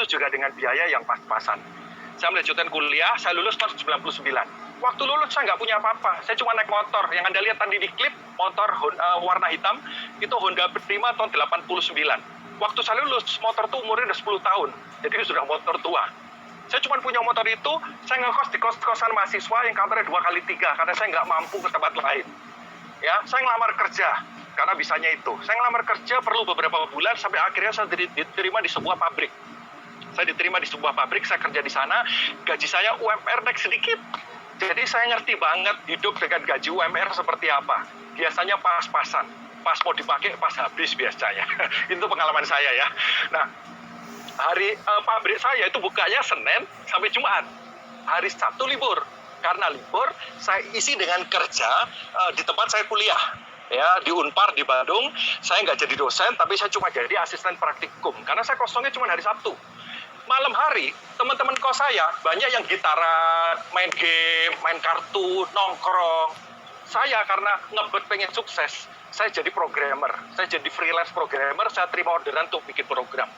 juga dengan biaya yang pas-pasan. Saya melanjutkan kuliah, saya lulus tahun 99. Waktu lulus saya nggak punya apa-apa, saya cuma naik motor. Yang Anda lihat tadi di klip, motor warna hitam, itu Honda Prima tahun 89. Waktu saya lulus, motor itu umurnya udah 10 tahun, jadi sudah motor tua. Saya cuma punya motor itu, saya ngekos di kos-kosan mahasiswa yang kamarnya 2x3, karena saya nggak mampu ke tempat lain. Ya, saya ngelamar kerja, karena bisanya itu. Saya ngelamar kerja perlu beberapa bulan, sampai akhirnya saya diterima di sebuah pabrik. Saya diterima di sebuah pabrik, saya kerja di sana, gaji saya UMR naik sedikit. Jadi saya ngerti banget hidup dengan gaji UMR seperti apa. Biasanya pas-pasan, pas mau dipakai, pas habis biasanya. Itu pengalaman saya ya. Nah, hari pabrik saya itu bukanya Senin sampai Jumat. Hari Sabtu libur. Karena libur, saya isi dengan kerja di tempat saya kuliah. Ya, di Unpar di Bandung. Saya nggak jadi dosen, tapi saya cuma jadi asisten praktikum. Karena saya kosongnya cuma hari Sabtu. Malam hari, teman-teman kos saya banyak yang gitaran, main game, main kartu, nongkrong. Saya karena ngebet pengen sukses, saya jadi programmer. Saya jadi freelance programmer, saya terima orderan untuk bikin program.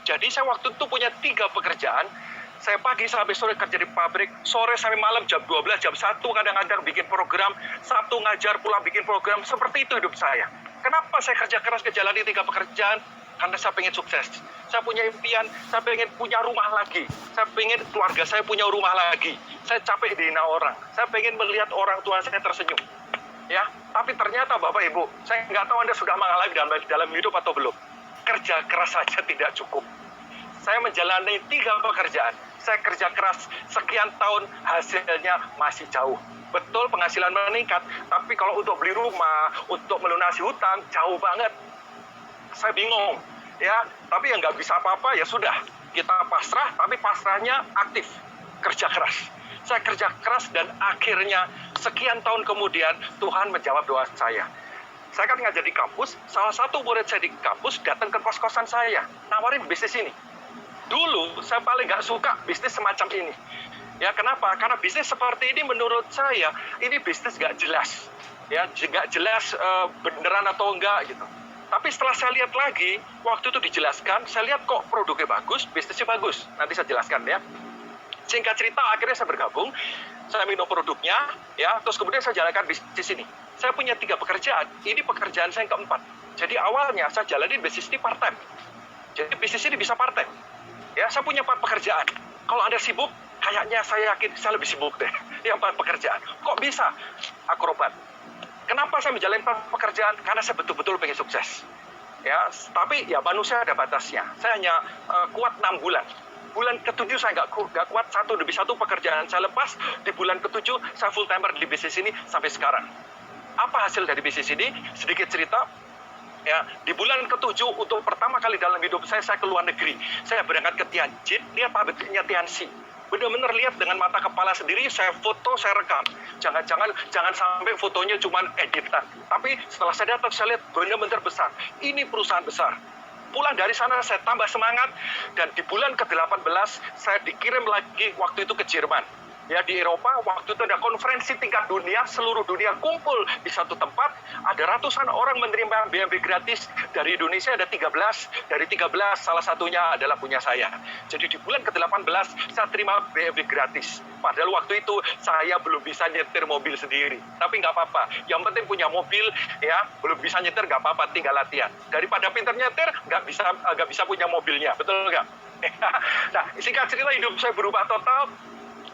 Jadi saya waktu itu punya 3 pekerjaan. Saya pagi sampai sore kerja di pabrik, sore sampai malam jam 12, jam 1 kadang-kadang bikin program, Sabtu ngajar pulang bikin program. Seperti itu hidup saya. Kenapa saya kerja keras ngejalani 3 pekerjaan? Karena saya pengen sukses. Saya punya impian, saya pengen punya rumah lagi. Saya pengen keluarga saya punya rumah lagi. Saya capek dihina orang. Saya pengen melihat orang tua saya tersenyum. Ya, tapi ternyata Bapak Ibu, saya nggak tahu Anda sudah mengalami dalam hidup atau belum. Kerja keras saja tidak cukup. Saya menjalani 3 pekerjaan. Saya kerja keras sekian tahun, hasilnya masih jauh. Betul penghasilan meningkat, tapi kalau untuk beli rumah, untuk melunasi hutang, jauh banget. Saya bingung, ya. Tapi yang nggak bisa apa-apa, ya sudah. Kita pasrah, tapi pasrahnya aktif. Kerja keras. Saya kerja keras dan akhirnya sekian tahun kemudian Tuhan menjawab doa saya. Saya kan ngajar di kampus, salah satu murid saya di kampus datang ke kos-kosan saya, nawarin bisnis ini. Dulu saya paling nggak suka bisnis semacam ini. Ya kenapa? Karena bisnis seperti ini menurut saya, ini bisnis nggak jelas. Ya, nggak jelas beneran atau enggak gitu. Tapi setelah saya lihat lagi, waktu itu dijelaskan, saya lihat kok produknya bagus, bisnisnya bagus. Nanti saya jelaskan ya. Singkat cerita, akhirnya saya bergabung, saya minum produknya, ya, terus kemudian saya jalankan bisnis ini. Saya punya 3 pekerjaan, ini pekerjaan saya yang keempat. Jadi awalnya saya jalanin bisnis ini part-time. Jadi bisnis ini bisa part-time. Ya, saya punya 4 pekerjaan. Kalau Anda sibuk, kayaknya saya yakin saya lebih sibuk deh. Yang 4 pekerjaan. Kok bisa? Akrobat. Kenapa saya menjalani pekerjaan? Karena saya betul-betul pengen sukses. Ya, tapi ya manusia ada batasnya. Saya hanya kuat 6 bulan. Bulan ke-7 saya nggak kuat, 1 demi 1 pekerjaan saya lepas. Di bulan ke-7 saya full timer di bisnis ini sampai sekarang. Apa hasil dari bisnis ini? Sedikit cerita. Ya, di bulan ke-7 untuk pertama kali dalam hidup saya ke luar negeri. Saya berangkat ke Tianjin, lihat pabriknya Tianxi. Benar-benar lihat dengan mata kepala sendiri, saya foto, saya rekam. Jangan sampai fotonya cuma editan. Tapi setelah saya datang, saya lihat benar-benar besar. Ini perusahaan besar. Pulang dari sana, saya tambah semangat. Dan di bulan ke-18, saya dikirim lagi waktu itu ke Jerman. Ya, di Eropa, waktu itu ada konferensi tingkat dunia, seluruh dunia kumpul di satu tempat, ada ratusan orang menerima BMW gratis, dari Indonesia ada 13, dari 13 salah satunya adalah punya saya. Jadi di bulan ke-18 saya terima BMW gratis, padahal waktu itu saya belum bisa nyetir mobil sendiri, tapi nggak apa-apa, yang penting punya mobil, ya, belum bisa nyetir nggak apa-apa, tinggal latihan. Daripada pinter nyetir, nggak bisa punya mobilnya, betul nggak? Nah, singkat cerita hidup saya berubah total.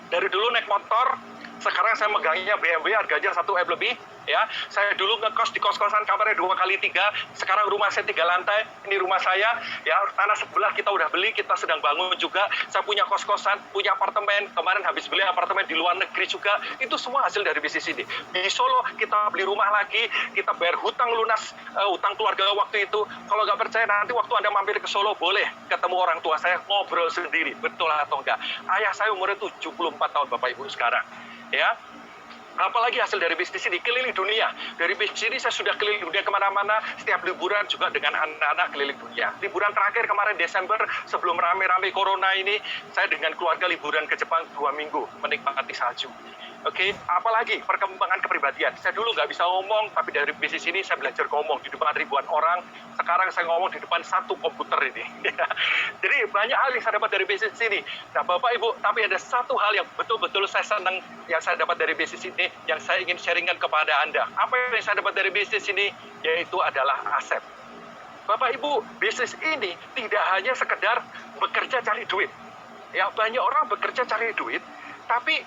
Dari dulu naik motor, sekarang saya megangnya BMW, harganya 1 M lebih. Ya, saya dulu ngekos di kos-kosan kamarnya 2x3. Sekarang rumah saya 3 lantai. Ini rumah saya. Ya, tanah sebelah kita udah beli, kita sedang bangun juga. Saya punya kos-kosan, punya apartemen. Kemarin habis beli apartemen di luar negeri juga. Itu semua hasil dari bisnis ini. Di Solo kita beli rumah lagi, kita bayar hutang lunas, hutang keluarga waktu itu. Kalau nggak percaya nanti waktu Anda mampir ke Solo boleh ketemu orang tua saya, ngobrol sendiri. Betul atau enggak? Ayah saya umurnya 74 tahun Bapak Ibu sekarang. Ya, apalagi hasil dari bisnis ini, keliling dunia. Dari bisnis ini saya sudah keliling dunia kemana-mana, setiap liburan juga dengan anak-anak keliling dunia. Liburan terakhir kemarin Desember, sebelum rame-rame corona ini, saya dengan keluarga liburan ke Jepang 2 minggu, menikmati salju. Oke, apalagi perkembangan kepribadian. Saya dulu nggak bisa ngomong, tapi dari bisnis ini saya belajar ngomong di depan ribuan orang. Sekarang saya ngomong di depan satu komputer ini. Jadi banyak hal yang saya dapat dari bisnis ini. Nah, Bapak Ibu, tapi ada satu hal yang betul-betul saya senang yang saya dapat dari bisnis ini, yang saya ingin sharingkan kepada Anda. Apa yang saya dapat dari bisnis ini? Yaitu adalah aset. Bapak Ibu, bisnis ini tidak hanya sekedar bekerja cari duit. Ya, banyak orang bekerja cari duit, tapi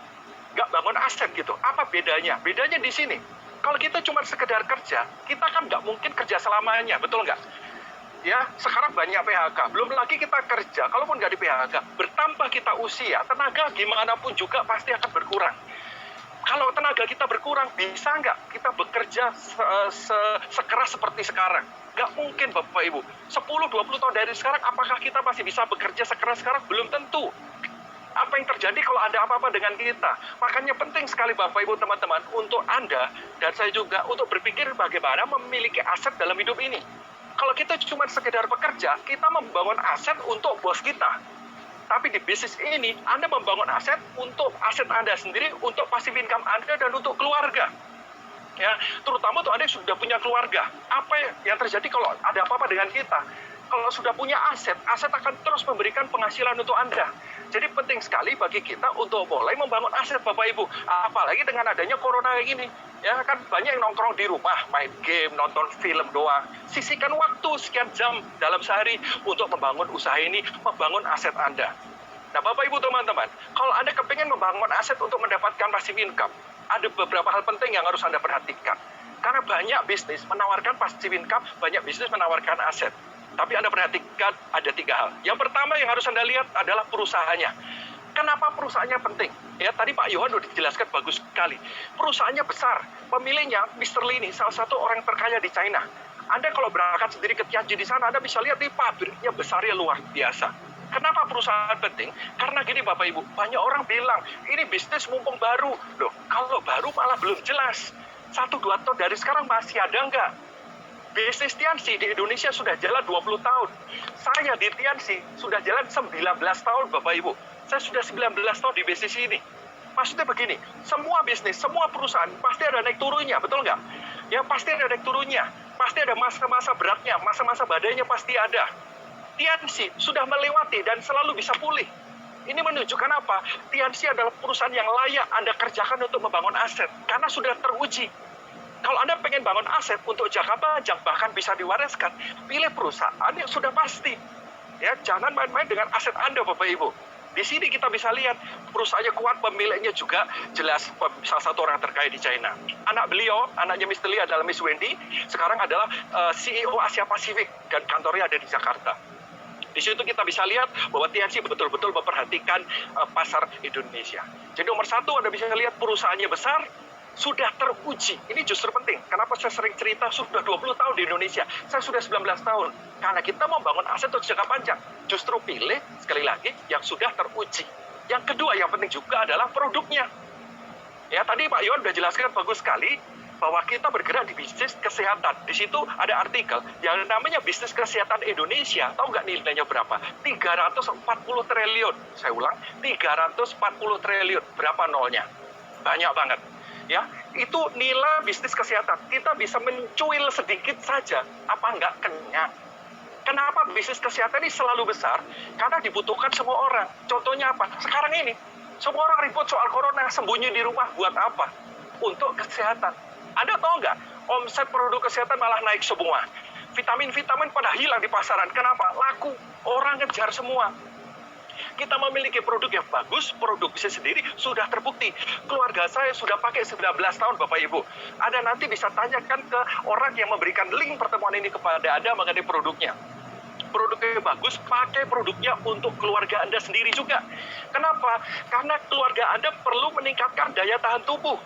nggak bangun aset gitu. Apa bedanya? Bedanya di sini. Kalau kita cuma sekedar kerja, kita kan nggak mungkin kerja selamanya, betul nggak? Ya, sekarang banyak PHK. Belum lagi kita kerja, kalaupun nggak di PHK, bertambah kita usia, tenaga gimana pun juga pasti akan berkurang. Kalau tenaga kita berkurang, bisa nggak kita bekerja sekeras seperti sekarang? Nggak mungkin, Bapak Ibu. 10-20 tahun dari sekarang, apakah kita masih bisa bekerja sekeras sekarang? Belum tentu. Apa yang terjadi kalau ada apa-apa dengan kita? Makanya penting sekali Bapak Ibu teman-teman untuk Anda dan saya juga untuk berpikir bagaimana memiliki aset dalam hidup ini. Kalau kita cuma sekedar bekerja, kita membangun aset untuk bos kita. Tapi di bisnis ini, Anda membangun aset untuk aset Anda sendiri, untuk passive income Anda dan untuk keluarga. Ya, terutama untuk Anda yang sudah punya keluarga. Apa yang terjadi kalau ada apa-apa dengan kita? Kalau sudah punya aset, aset akan terus memberikan penghasilan untuk Anda. Jadi penting sekali bagi kita untuk mulai membangun aset Bapak Ibu. Apalagi dengan adanya corona kayak gini. Ya kan banyak yang nongkrong di rumah, main game, nonton film doang. Sisihkan waktu sekian jam dalam sehari untuk membangun usaha ini, membangun aset Anda. Nah Bapak Ibu teman-teman, kalau Anda kepingin membangun aset untuk mendapatkan passive income, ada beberapa hal penting yang harus Anda perhatikan. Karena banyak bisnis menawarkan passive income, banyak bisnis menawarkan aset. Tapi Anda perhatikan ada 3 hal. Yang pertama yang harus Anda lihat adalah perusahaannya. Kenapa perusahaannya penting? Ya, tadi Pak Yohan sudah dijelaskan bagus sekali. Perusahaannya besar. Pemiliknya, Mr. Lee ini salah satu orang terkaya di China. Anda kalau berangkat sendiri ke Tianjin di sana, Anda bisa lihat di pabriknya besarnya luar biasa. Kenapa perusahaan penting? Karena gini Bapak Ibu, banyak orang bilang, ini bisnis mumpung baru. Loh, kalau baru malah belum jelas. 1-2 tahun dari sekarang masih ada nggak? Bisnis Tianxi di Indonesia sudah jalan 20 tahun. Saya di Tianxi sudah jalan 19 tahun, Bapak Ibu. Saya sudah 19 tahun di bisnis ini. Maksudnya begini, semua bisnis, semua perusahaan pasti ada naik turunnya, betul nggak? Ya pasti ada naik turunnya. Pasti ada masa-masa beratnya, masa-masa badainya pasti ada. Tianxi sudah melewati dan selalu bisa pulih. Ini menunjukkan apa? Tianxi adalah perusahaan yang layak Anda kerjakan untuk membangun aset. Karena sudah teruji. Kalau Anda pengen bangun aset untuk jangka panjang, bahkan bisa diwariskan, pilih perusahaan yang sudah pasti. Ya, jangan main-main dengan aset Anda, Bapak Ibu. Di sini kita bisa lihat perusahaannya kuat, pemiliknya juga jelas salah satu orang terkaya di China. Anak beliau, anaknya Mr. Lee adalah Miss Wendy, sekarang adalah CEO Asia Pasifik dan kantornya ada di Jakarta. Di situ kita bisa lihat bahwa Tianxi betul-betul memperhatikan pasar Indonesia. Jadi nomor 1 Anda bisa lihat perusahaannya besar, sudah teruji. Ini justru penting. Kenapa saya sering cerita sudah 20 tahun di Indonesia. Saya sudah 19 tahun. Karena kita mau bangun aset untuk jangka panjang. Justru pilih, sekali lagi, yang sudah teruji. Yang kedua yang penting juga adalah produknya. Ya, tadi Pak Yon sudah jelaskan bagus sekali bahwa kita bergerak di bisnis kesehatan. Di situ ada artikel yang namanya bisnis kesehatan Indonesia. Tahu nggak nilainya berapa? 340 triliun. Saya ulang, 340 triliun. Berapa nolnya? Banyak banget. Ya, itu nilai bisnis kesehatan. Kita bisa mencuil sedikit saja, apa enggak kenyang. Kenapa bisnis kesehatan ini selalu besar? Karena dibutuhkan semua orang. Contohnya apa? Sekarang ini, semua orang ribut soal corona, sembunyi di rumah buat apa? Untuk kesehatan. Anda tahu nggak? Omset produk kesehatan malah naik semua. Vitamin-vitamin pada hilang di pasaran. Kenapa? Laku. Orang ngejar semua. Kita memiliki produk yang bagus, produk bisnis sendiri sudah terbukti. Keluarga saya sudah pakai 19 tahun Bapak Ibu. Anda nanti bisa tanyakan ke orang yang memberikan link pertemuan ini kepada Anda mengenai produknya. Produknya bagus, pakai produknya untuk keluarga Anda sendiri juga. Kenapa? Karena keluarga Anda perlu meningkatkan daya tahan tubuh.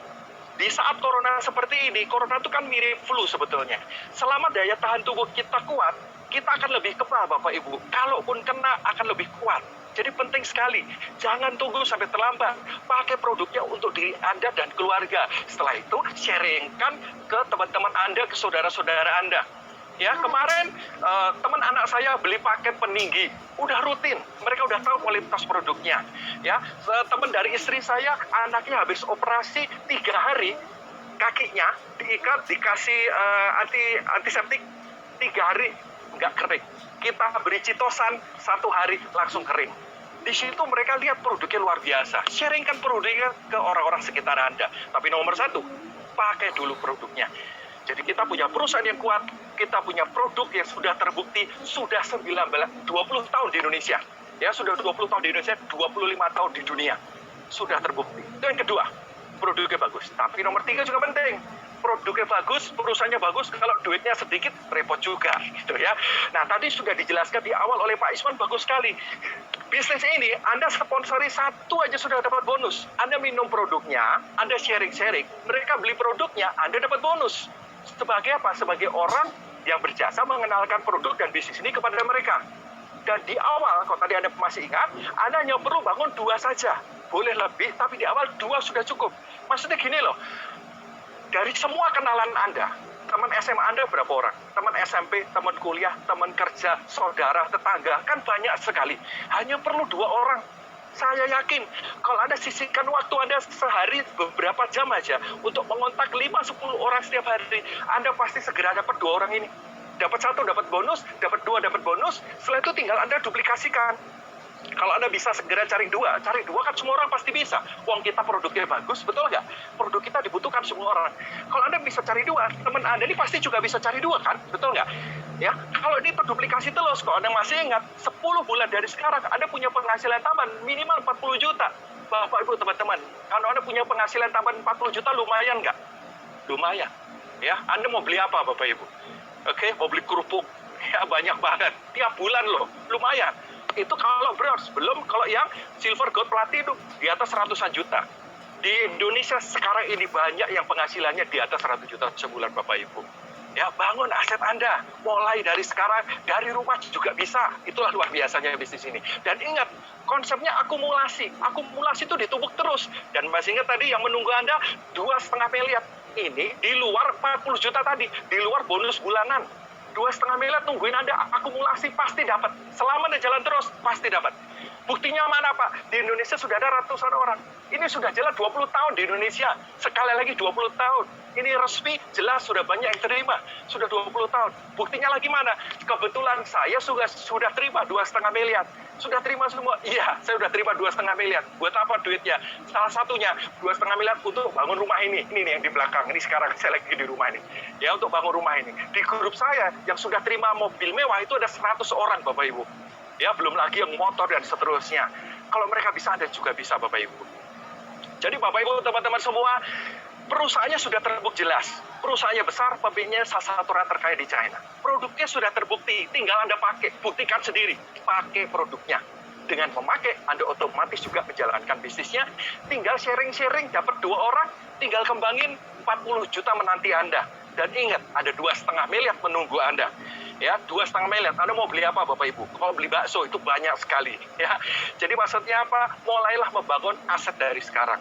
Di saat corona seperti ini, corona itu kan mirip flu sebetulnya. Selama daya tahan tubuh kita kuat, kita akan lebih kebal Bapak Ibu. Kalaupun kena akan lebih kuat. Jadi penting sekali, jangan tunggu sampai terlambat. Pakai produknya untuk diri Anda dan keluarga. Setelah itu, sharingkan ke teman-teman Anda, ke saudara-saudara Anda. Ya, kemarin teman anak saya beli paket peninggi, udah rutin, mereka udah tahu kualitas produknya. Ya, teman dari istri saya, anaknya habis operasi 3 hari, kakinya diikat, dikasih antiseptik, 3 hari nggak kering. Kita beri citosan 1 hari langsung kering. Di situ mereka lihat produknya luar biasa. Sharingkan produknya ke orang-orang sekitar Anda. Tapi nomor 1, pakai dulu produknya. Jadi kita punya perusahaan yang kuat, kita punya produk yang sudah terbukti, sudah 20 tahun di Indonesia. Ya, sudah 20 tahun di Indonesia, 25 tahun di dunia. Sudah terbukti. Itu yang kedua, produknya bagus. Tapi nomor 3 juga penting. Produknya bagus, perusahaannya bagus, kalau duitnya sedikit, repot juga. Gitu ya. Nah, tadi sudah dijelaskan di awal oleh Pak Isman, bagus sekali. Bisnis ini, Anda sponsori 1 aja sudah dapat bonus. Anda minum produknya, Anda sharing-sharing, mereka beli produknya, Anda dapat bonus. Sebagai apa? Sebagai orang yang berjasa mengenalkan produk dan bisnis ini kepada mereka. Dan di awal, kalau tadi Anda masih ingat, Anda hanya perlu bangun 2 saja. Boleh lebih, tapi di awal 2 sudah cukup. Maksudnya gini loh, dari semua kenalan Anda, teman SMA Anda berapa orang? Teman SMP, teman kuliah, teman kerja, saudara, tetangga, kan banyak sekali. Hanya perlu 2 orang. Saya yakin kalau Anda sisihkan waktu Anda sehari beberapa jam aja untuk mengontak 5-10 orang setiap hari, Anda pasti segera dapat 2 orang ini. Dapat 1 dapat bonus, dapat 2 dapat bonus, setelah itu tinggal Anda duplikasikan. Kalau Anda bisa segera cari 2 kan semua orang pasti bisa. Uang kita produknya bagus, betul nggak? Produk kita dibutuhkan semua orang. Kalau Anda bisa cari 2, teman Anda ini pasti juga bisa cari 2 kan? Betul nggak? Ya, kalau ini terduplikasi terus, kalau Anda masih ingat, 10 bulan dari sekarang Anda punya penghasilan tambahan minimal 40 juta. Bapak Ibu teman-teman, kalau Anda punya penghasilan tambahan 40 juta lumayan nggak? Lumayan. Ya, Anda mau beli apa Bapak Ibu? Oke, mau beli kerupuk. Ya, banyak banget. Tiap bulan loh, lumayan. Itu kalau bros, belum kalau yang silver, gold, platinum di atas ratusan juta. Di Indonesia sekarang ini banyak yang penghasilannya di atas 100 juta sebulan Bapak Ibu. Ya, bangun aset Anda, mulai dari sekarang, dari rumah juga bisa. Itulah luar biasanya bisnis ini. Dan ingat, konsepnya akumulasi. Akumulasi itu ditumpuk terus. Dan masih ingat tadi yang menunggu Anda 2,5 miliar. Ini di luar 40 juta tadi, di luar bonus bulanan. 2,5 miliar tungguin Anda, akumulasi pasti dapat. Selama Anda jalan terus, pasti dapat. Buktinya mana Pak? Di Indonesia sudah ada ratusan orang. Ini sudah jalan 20 tahun di Indonesia. Sekali lagi 20 tahun. Ini resmi, jelas sudah banyak yang terima. Sudah 20 tahun. Buktinya lagi mana? Kebetulan saya sudah terima 2,5 miliar. Sudah terima semua? Iya, saya sudah terima 2,5 miliar. Buat apa duitnya? Salah satunya 2,5 miliar untuk bangun rumah ini. Ini nih yang di belakang. Ini sekarang saya lagi di rumah ini. Ya, untuk bangun rumah ini. Di grup saya yang sudah terima mobil mewah itu ada 100 orang Bapak Ibu. Ya, belum lagi yang motor dan seterusnya. Kalau mereka bisa, Anda juga bisa Bapak Ibu. Jadi Bapak Ibu, teman-teman semua, perusahaannya sudah terbukti jelas. Perusahaannya besar, pabriknya salah satu orang terkaya di China. Produknya sudah terbukti, tinggal Anda pakai. Buktikan sendiri, pakai produknya. Dengan memakai, Anda otomatis juga menjalankan bisnisnya. Tinggal sharing-sharing, dapat 2 orang, tinggal kembangin 40 juta menanti Anda. Dan ingat, ada 2,5 miliar menunggu Anda. Ya, 2,5 miliar. Anda mau beli apa Bapak Ibu? Kalau beli bakso itu banyak sekali. Ya, jadi maksudnya apa? Mulailah membangun aset dari sekarang.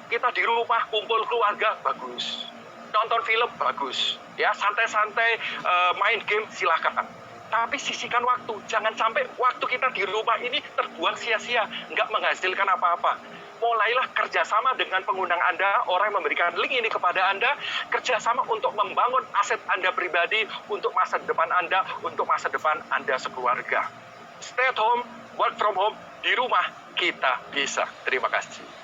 Kita di rumah kumpul keluarga, bagus. Nonton film, bagus. Ya, santai-santai main game, silakan. Tapi sisihkan waktu. Jangan sampai waktu kita di rumah ini terbuang sia-sia, nggak menghasilkan apa-apa. Mulailah kerjasama dengan pengundang Anda, orang yang memberikan link ini kepada Anda, kerjasama untuk membangun aset Anda pribadi, untuk masa depan Anda, untuk masa depan Anda sekeluarga. Stay at home, work from home, di rumah kita bisa. Terima kasih.